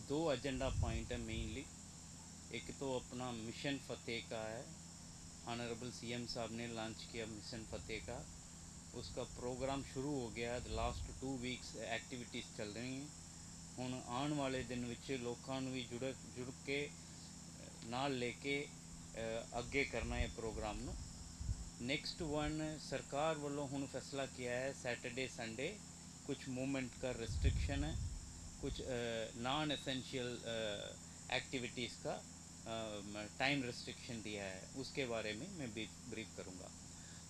दो agenda point है mainly. एक तो अपना मिशन फ़तेह का है, ऑनरेबल सीएम साहब ने लॉन्च किया मिशन फ़तेह का। उसका प्रोग्राम शुरू हो गया। लास्ट 2 वीक्स एक्टिविटीज़ चल रही हैं। ਹੁਣ ਆਉਣ ਵਾਲੇ ਦਿਨ ਵਿੱਚ ਲੋਕਾਂ ਨੂੰ ਵੀ ਜੁੜ ਕੇ ਨਾਲ ਲੈ ਕੇ ਅੱਗੇ ਕਰਨਾ ਹੈ प्रोग्राम ਨੂੰ। नेक्स्ट वन सरकार वालों हुण फैसला किया है सैटरडे संडे कुछ मूवमेंट का रिस्ट्रिक्शन है, कुछ नॉन एसेंशियल एक्टिविटीज़ का टाइम रिस्ट्रिक्शन दिया है। उसके बारे में मैं ब्रीफ करूँगा।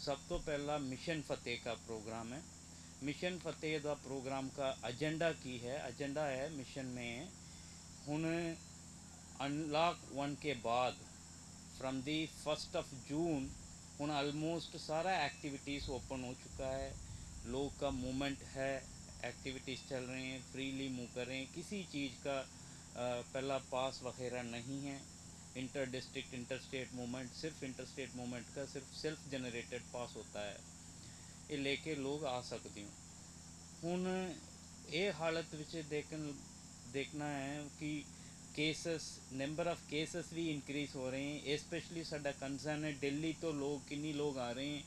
सब तो पहला मिशन फ़तेह का प्रोग्राम है। मिशन फ़तेह का प्रोग्राम का एजेंडा की है, एजेंडा है मिशन में हुण अनलॉक 1 के बाद फ्रॉम दी 1 जून हुण ऑलमोस्ट सारा एक्टिविटीज़ ओपन हो चुका है। लोग का मूवमेंट है, एक्टिविटीज़ चल रही हैं, फ्रीली मूव कर रहे हैं। किसी चीज़ का पहला पास वगैरह नहीं है। Inter district inter state movement, सिर्फ इंटर स्टेट मूवमेंट का सिर्फ सेल्फ जनरेटेड पास होता है। ये लेके लोग आ सकते हैं। हुण ये हालत विच देखना है कि केसेस, नंबर ऑफ केसेस भी इंक्रीज़ हो रहे हैं। स्पेशली साडा कंसर्न है दिल्ली तो लोग किन्नी लोग आ रहे हैं,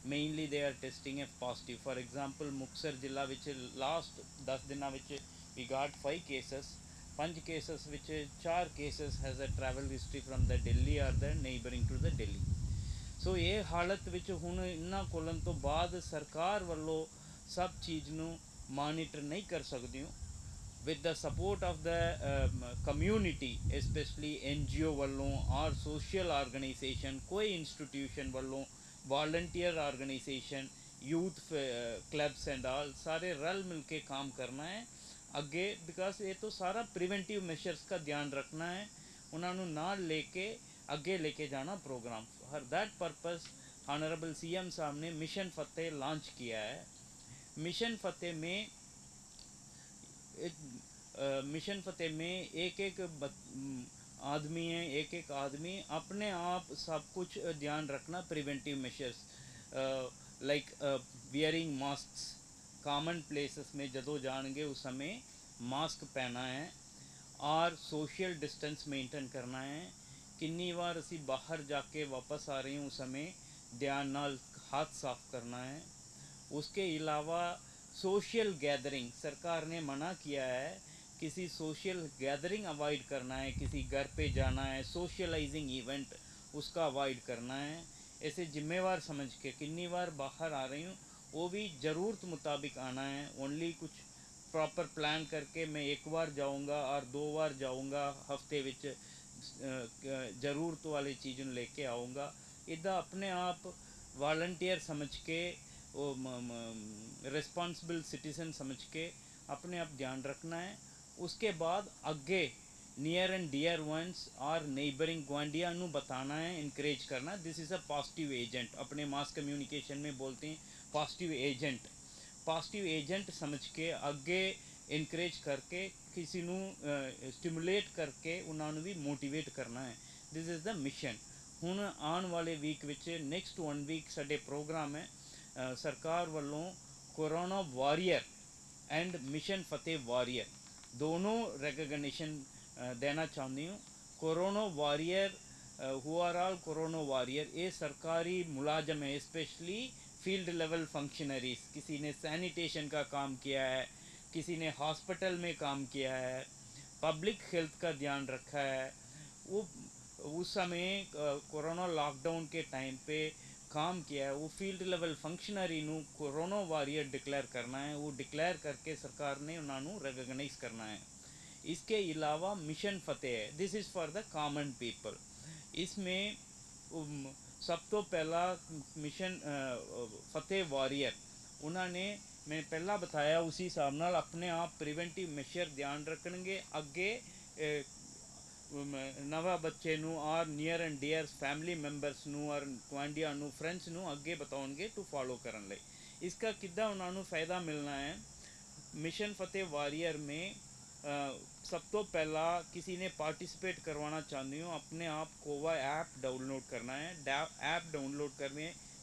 mainly they are testing a positive. For example Muktsar जिला विच लास्ट 10 दिनों विच वी गॉट 5 केसेस। 5 केसेस विच 4 cases has a travel history from the Delhi और the neighbouring to the Delhi. So ये हालत विच हुण इन्ना खोलन तो बाद सरकार वालों सब चीज़ नूं मॉनिटर नहीं कर सकदी। With the support of the community, specially NGO वालों और सोशल ऑर्गेनाइजेशन, कोई इंस्टीट्यूशन वालों, volunteer organization, youth clubs and all, सारे रल मिल के काम करना है अगे। बिकॉज ये तो सारा प्रिवेंटिव मेजर्स का ध्यान रखना है, उन्होंने नाल लेके अगे लेके जाना program. For that purpose honourable CM साहब ने मिशन फ़तेह लॉन्च किया है। मिशन फ़तेह में मिशन फ़तेह में एक आदमी है, एक आदमी अपने आप सब कुछ ध्यान रखना, preventive measures like wearing mask, common places में जदों जाएंगे उस समय मास्क पहना है और सोशल डिस्टेंस मेंटेन करना है। किन्नी बार असी बाहर जाके वापस आ रहे हैं उस समय ध्यान नाल हाथ साफ करना है। उसके अलावा सोशल गैदरिंग सरकार ने मना किया है, किसी सोशल गैदरिंग अवॉइड करना है, किसी घर पे जाना है, सोशलाइजिंग इवेंट उसका अवॉइड करना है। ऐसे जिम्मेवार समझ के किन्नी बार बाहर आ रही हूँ वो भी ज़रूरत मुताबिक आना है। ओनली कुछ प्रॉपर प्लान करके मैं एक बार जाऊँगा और 2 बार जाऊँगा हफ्ते विच ज़रूरत वाली चीज़ों लेके आऊँगा, इदा अपने आप वॉलंटियर समझ के वो रिस्पॉन्सिबल सिटीजन समझ के अपने आप ध्यान रखना है। उसके बाद अगे नियर एंड डियर वंस और नेबरिंग गुआंढिया बताना है, इनक्रेज करना। This is a positive agent, अपने मास कम्युनिकेशन में बोलते हैं पॉजिटिव एजेंट। पॉजिटिव एजेंट समझ के अगे इनक्रेज करके किसी स्टिमुलेट करके उन्होंने भी मोटिवेट करना है। This is the mission. हुण आने वाले वीक विच नेक्स्ट 1 वीक साडे प्रोग्राम है सरकार वालों corona warrior and mission Fateh warrior दोनों रिकग्निशन देना चाहती हूँ। Corona warrior who are all corona warrior, ये सरकारी मुलाजम है, स्पेशली फील्ड लेवल फंक्शनरीज। किसी ने सैनिटेशन का काम किया है, किसी ने हॉस्पिटल में काम किया है, पब्लिक हेल्थ का ध्यान रखा है। वो उस समय कोरोना लॉकडाउन के टाइम पे काम किया है। वो फील्ड लेवल फंक्शनरी नू कोरोना वॉरियर डिक्लेयर करना है, वो डिक्लेयर करके सरकार ने उन्होंने रिकगनाइज करना है। इसके अलावा मिशन फ़तेह है, this is for the common people. इसमें सब तो पहला मिशन फ़तेह वॉरियर उन्होंने मैं पहला बताया उसी हिसाब नाल अपने आप प्रिवेंटिव मेजर ध्यान रखेंगे। अगे नवा बच्चे नू और near and dear family members नू और गुआंढिया नू फ्रेंड्स नू अगे बताओगे टू फॉलो करने लई। इसका किद्दां उन्होंने फ़ायदा मिलना है। मिशन फ़तेह वॉरियर में सब तो पहला किसी ने पार्टिसिपेट करवाना चाहती हो अपने आप कोवा ऐप डाउनलोड करना है। ऐप डाउनलोड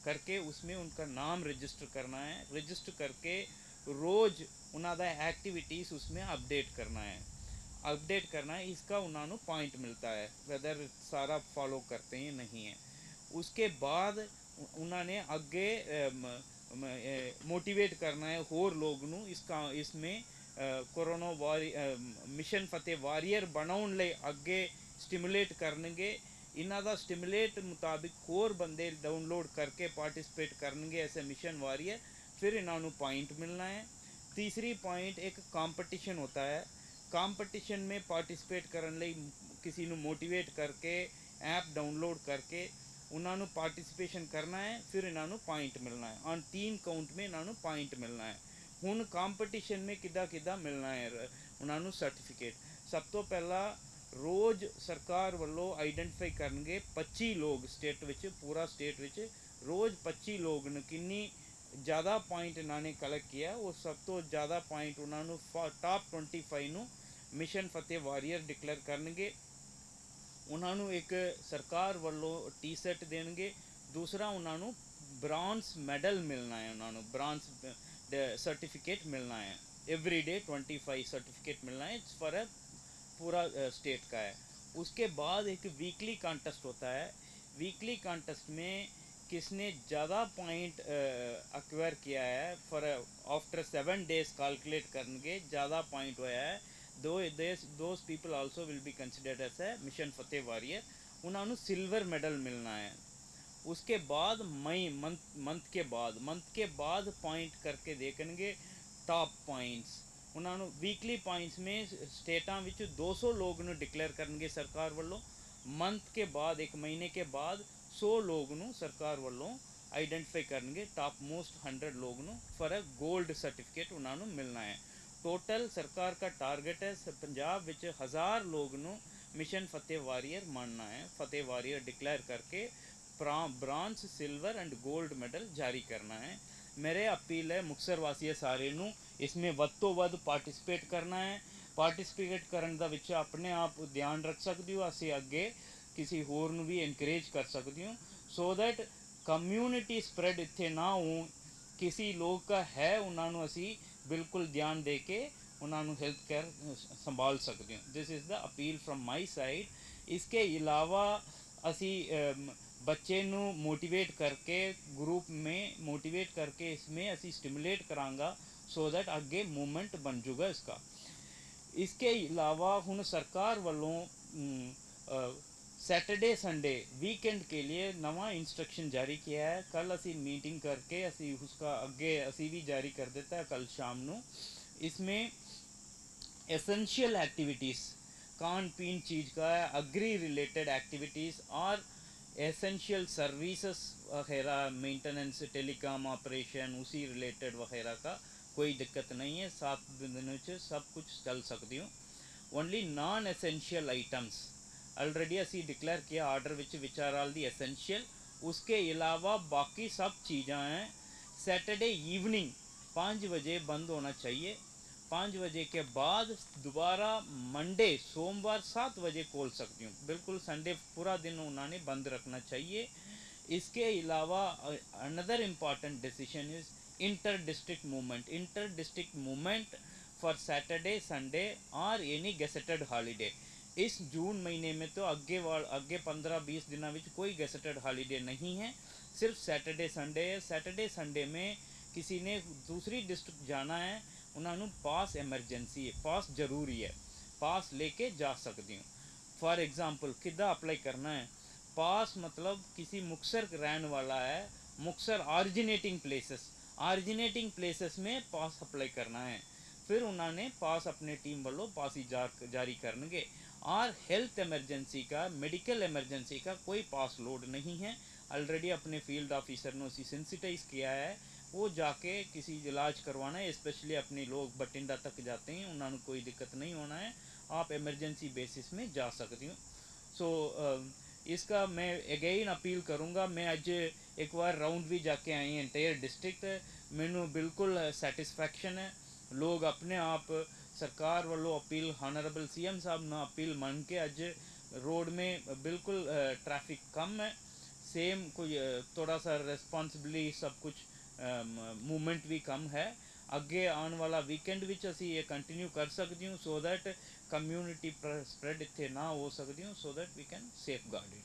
करके उसमें उनका नाम रजिस्टर करना है। रजिस्टर करके रोज़ उन्होंने एक्टिविटीज़ उसमें अपडेट करना है। अपडेट करना है, इसका उन्होंने पॉइंट मिलता है, वेदर सारा फॉलो करते हैं नहीं है। उसके बाद उन्होंने अगे मोटिवेट करना है होर लोग नू इसका इसमें कोरोना मिशन फतेह वारियर बनाने ਲਈ ਅੱਗੇ ਸਟਿਮੂਲੇਟ ਕਰਨਗੇ। ਇਹਨਾਂ ਦਾ ਸਟਿਮੂਲੇਟ ਮੁਤਾबिक ਹੋਰ ਬੰਦੇ डाउनलोड करके पार्टिसिपेट करेंगे ऐसे मिशन वारियर, फिर इन्होंने पॉइंट मिलना है। तीसरी पॉइंट एक कंपटीशन होता है, कंपटीशन में पार्टिसिपेट करने ਲਈ किसी ਨੂੰ मोटिवेट करके ऐप डाउनलोड करके उन्होंने पार्टिसिपेशन करना है, फिर इन्होंने पॉइंट मिलना है। ऑन 3 काउंट में इन्होंने पॉइंट मिलना है। हुण कंपटीशन में किदा किदा मिलना है उन्होंने सर्टिफिकेट। सब तो पहला रोज़ सरकार वालों आइडेंटिफाई करनगे 25 लोग स्टेट विच, पूरा स्टेट विच रोज़ 25 लोग ने किन्नी ज़्यादा पॉइंट इन्होंने कलेक्ट किया, वो सब तो ज़्यादा पॉइंट उन्होंने टॉप 25 नू मिशन फतेह वारियर डिक्लेयर करनगे। उन्होंने एक सरकार वालों टी शर्ट देंगे। दूसरा उन्होंने ब्रांज मैडल मिलना है, उन्होंने ब्रांज सर्टिफिकेट मिलना है। एवरी डे 25 सर्टिफिकेट मिलना है फॉर पूरा स्टेट का है। उसके बाद एक वीकली कॉन्टेस्ट होता है। वीकली कॉन्टेस्ट में किसने ज़्यादा पॉइंट एक्वायर किया है फॉर आफ्टर 7 डेज कैलकुलेट करनगे ज़्यादा पॉइंट होया है, those people also will be considered as a mission Fateh warrior. उन्होंने सिल्वर मेडल मिलना है। उसके बाद मई मंथ के बाद पॉइंट करके देखेंगे टॉप पॉइंट्स। उन्होंने वीकली पॉइंट्स में स्टेटा विच 200 लोग ने डिक्लेयर करेंगे सरकार वालों। मंथ के बाद एक महीने के बाद 100 लोग नू सरकार वालों आइडेंटिफाई करेंगे, टॉप मोस्ट 100 लोग नू फॉर अ गोल्ड सर्टिफिकेट उन्होंने मिलना है। टोटल सरकार का टारगेट है पंजाब विच 1000 लोग नू मिशन फतेह वारियर मानना है, फतेह वारियर डिक्लेयर करके bronze silver and gold medal जारी करना है। मेरे अपील है मुक्तसर वासी सारे नू इसमें वध तो वध पार्टिसिपेट करना है। पार्टिसिपेट करने का विच अपने आप ध्यान रख सकते हो, असी अगे किसी होर नू भी इनकरेज कर सकते हो, सो दैट कम्यूनिटी स्प्रैड इत्थे ना हो। किसी लोग का है उन्होंने असी बिल्कुल ध्यान दे के उन्होंने हेल्थ केयर संभाल सकते हो। This is the appeal from my side. इसके अलावा असी बच्चे नू मोटिवेट करके ग्रुप में मोटिवेट करके इसमें असी स्टिमुलेट करांगा, सो दैट अगे मूवमेंट बन जूगा इसका। इसके अलावा हुण सरकार वालों सैटरडे संडे वीकेंड के लिए नवा इंस्ट्रक्शन जारी किया है। कल असी मीटिंग करके असी उसका अगे असी भी जारी कर देता है कल शाम नू। इसमें एसेंशियल एक्टिविटीज़ खान पीन चीज़ का है, अग्री रिलेटेड एक्टिविटीज़ और एसेंशियल सर्विसेज वगैरह मेंटेनेंस टेलीकॉम ऑपरेशन उसी रिलेटेड वगैरह का कोई दिक्कत नहीं है। 7 दिनों से सब कुछ चल सकती हूँ। Only non essential items already असी डिक्लेयर किया order which are all the essential. उसके अलावा बाकी सब चीज़ें हैं सैटरडे इवनिंग 5 बजे बंद होना चाहिए। 5 बजे के बाद दोबारा मंडे सोमवार 7 बजे खोल सकती हूँ। बिल्कुल संडे पूरा दिन उन्होंने बंद रखना चाहिए। इसके अलावा another important decision is inter district movement for Saturday Sunday और एनी गेसेटेड हॉलीडे। इस जून महीने में तो अगे 15-20 दिनों में कोई गेसेटेड हॉलीडे नहीं है, सिर्फ सैटरडे संडे है। सैटरडे संडे में किसी ने दूसरी डिस्ट्रिक्ट जाना है, उन्होंने पास एमरजेंसी है, पास जरूरी है, पास लेके जा सकती हूँ। फॉर एग्जांपल किदा अप्लाई करना है पास, मतलब किसी मुक्तसर रहने वाला है, मुक्तसर ऑरिजिनेटिंग प्लेसेस में पास अप्लाई करना है। फिर उन्होंने पास अपने टीम वालों पास ही जारी करेंगे। और हेल्थ एमरजेंसी का मेडिकल एमरजेंसी का कोई पास लोड नहीं है। ऑलरेडी अपने फील्ड ऑफिसर ने उसी सेंसिटाइज किया है, वो जाके किसी इलाज करवाना है, स्पेशली अपने लोग बठिंडा तक जाते हैं, उन्होंने कोई दिक्कत नहीं होना है, आप एमरजेंसी बेसिस में जा सकती हूँ। सो इसका मैं अगेन अपील करूँगा। मैं अज एक बार राउंड भी जाके आई एंटायर डिस्ट्रिक्ट, मैनू बिल्कुल सैटिस्फैक्शन है। लोग अपने आप सरकार वालों अपील हानरेबल सीएम साहब ने अपील मान के अज रोड में बिल्कुल ट्रैफिक कम है, सेम कोई थोड़ा सा रिस्पॉन्सिबिलिटी सब कुछ मूवमेंट भी कम है। अगे आने वाला वीकेंड विच असी ये कंटिन्यू कर सकती हूँ, सो दैट ਕਮਿਊਨਿਟੀ ਸਪਰੈਡ ਇੱਥੇ ਨਾ ਹੋ ਸਕਦੀ ਹੋ, so that we can safeguard it.